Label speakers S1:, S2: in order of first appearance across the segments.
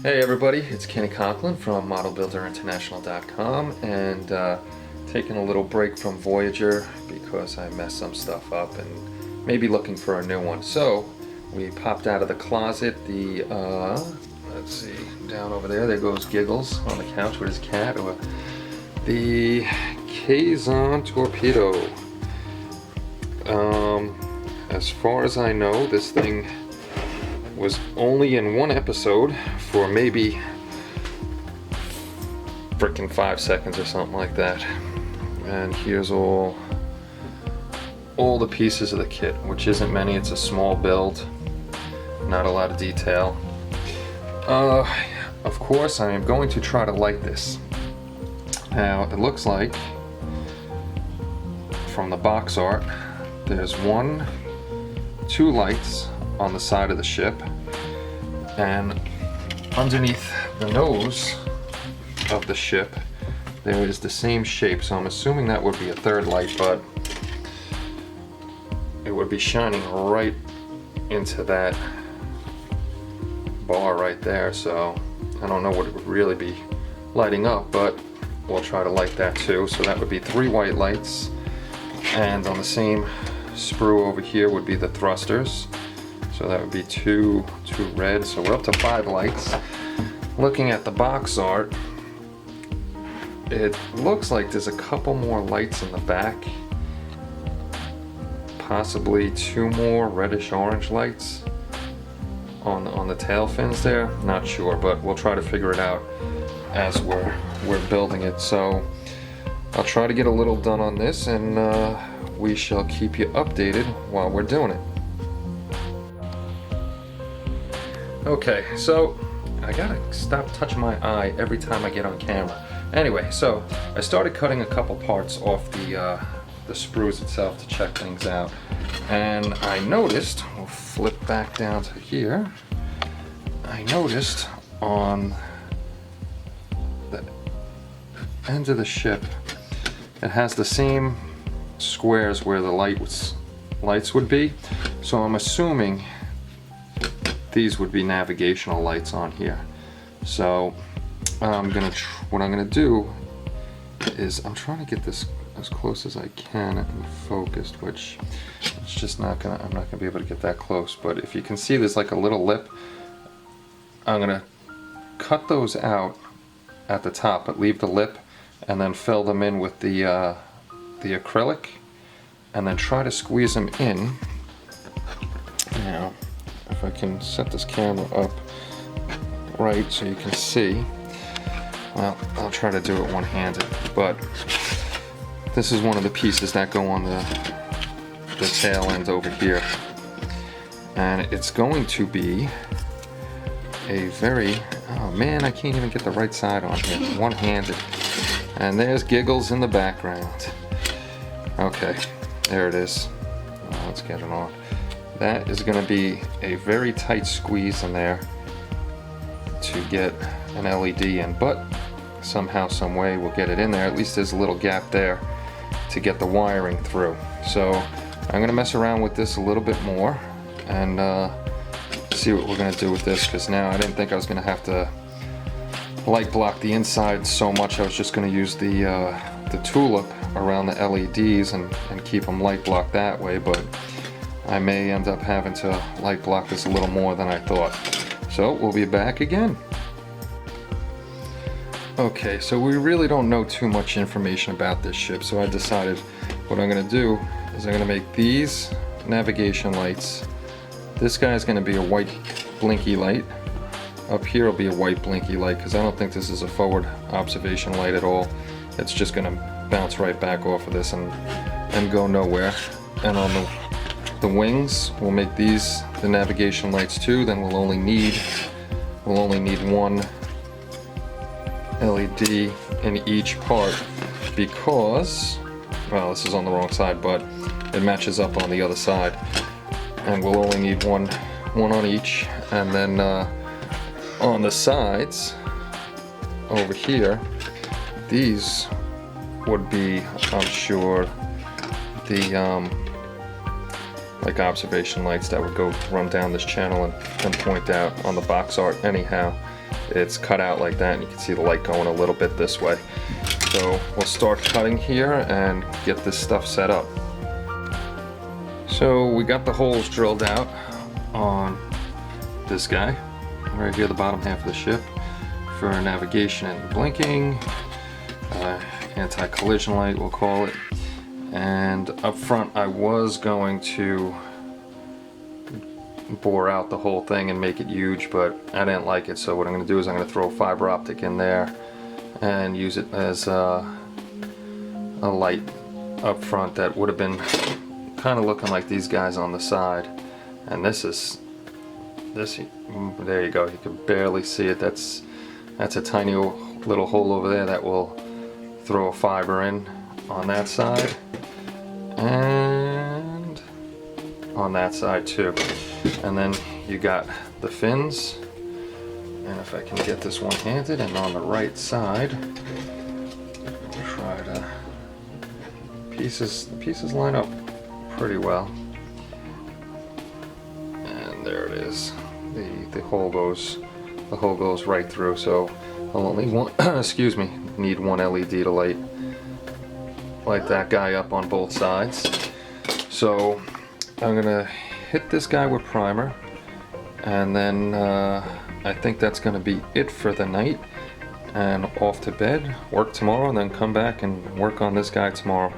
S1: Hey everybody, it's Kenny Conklin from ModelBuilderInternational.com and taking a little break from Voyager because I messed some stuff up and maybe looking for a new one. So we popped out of the closet the, let's see, down over there goes Giggles on the couch with his cat, or the Kazon Torpedo. As far as I know, this thing was only in one episode for maybe frickin' 5 seconds or something like that. And here's all the pieces of the kit, which isn't many. It's a small build, not a lot of detail. Of course, I am going to try to light this. Now, it looks like from the box art, there's two lights on the side of the ship, and underneath the nose of the ship there is the same shape, so I'm assuming that would be a third light, but it would be shining right into that bar right there, so I don't know what it would really be lighting up, but we'll try to light that too. So that would be 3 white lights, and on the same sprue over here would be the thrusters. So that would be two red, so we're up to 5 lights. Looking at the box art, it looks like there's a couple more lights in the back. Possibly 2 more reddish orange lights on the tail fins there. Not sure, but we'll try to figure it out as we're building it. So I'll try to get a little done on this, and we shall keep you updated while we're doing it. Okay, so I gotta stop touching my eye every time I get on camera. Anyway, so I started cutting a couple parts off the sprues itself to check things out, and I noticed, we'll flip back down to here, I noticed on the end of the ship it has the same squares where the lights would be, so I'm assuming these would be navigational lights on here. So what I'm gonna do is I'm trying to get this as close as I can and focused, which it's just I'm not gonna be able to get that close. But if you can see, there's like a little lip. I'm gonna cut those out at the top, but leave the lip, and then fill them in with the acrylic, and then try to squeeze them in. Now, if I can set this camera up right so you can see, well, I'll try to do it one-handed, but this is one of the pieces that go on the tail end over here, and it's going to be a very, oh man, I can't even get the right side on here, one-handed, and there's Giggles in the background. Okay, there it is. Let's get it on. That is going to be a very tight squeeze in there to get an LED in, but somehow, some way we'll get it in there. At least there's a little gap there to get the wiring through. So I'm going to mess around with this a little bit more and see what we're going to do with this, because now I didn't think I was going to have to light block the inside so much. I was just going to use the tulip around the LEDs and keep them light blocked that way, but I may end up having to light block this a little more than I thought. So we'll be back again. Okay, so we really don't know too much information about this ship, so I decided what I'm going to do is I'm going to make these navigation lights. This guy's going to be a white blinky light. Up here will be a white blinky light, because I don't think this is a forward observation light at all. It's just going to bounce right back off of this and go nowhere. And on the wings, we'll make these the navigation lights too. Then we'll only need one LED in each part, because, well, this is on the wrong side, but it matches up on the other side, and we'll only need one on each. And then on the sides over here, these would be, I'm sure, the like observation lights that would go run down this channel and point out on the box art anyhow. it's cut out like that, and you can see the light going a little bit this way. So we'll start cutting here and get this stuff set up. So we got the holes drilled out on this guy right here, the bottom half of the ship, for navigation and blinking, anti-collision light we'll call it. And up front I was going to bore out the whole thing and make it huge, but I didn't like it, so what I'm going to do is I'm going to throw a fiber optic in there and use it as a light up front that would have been kind of looking like these guys on the side. And this, there you go, you can barely see it. That's a tiny little hole over there that will throw a fiber in on that side and on that side too. And then you got the fins, and if I can get this one-handed, and on the right side, try to, the pieces line up pretty well. And there it is. The hole goes right through, so I'll only excuse me, need one LED to light that guy up on both sides. So I'm gonna hit this guy with primer, and then I think that's gonna be it for the night, and off to bed, work tomorrow, and then come back and work on this guy tomorrow.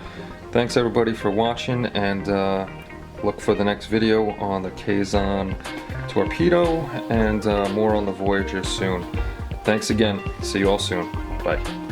S1: Thanks everybody for watching, and look for the next video on the Kazon Torpedo, and more on the Voyager soon. Thanks again. See you all soon. Bye.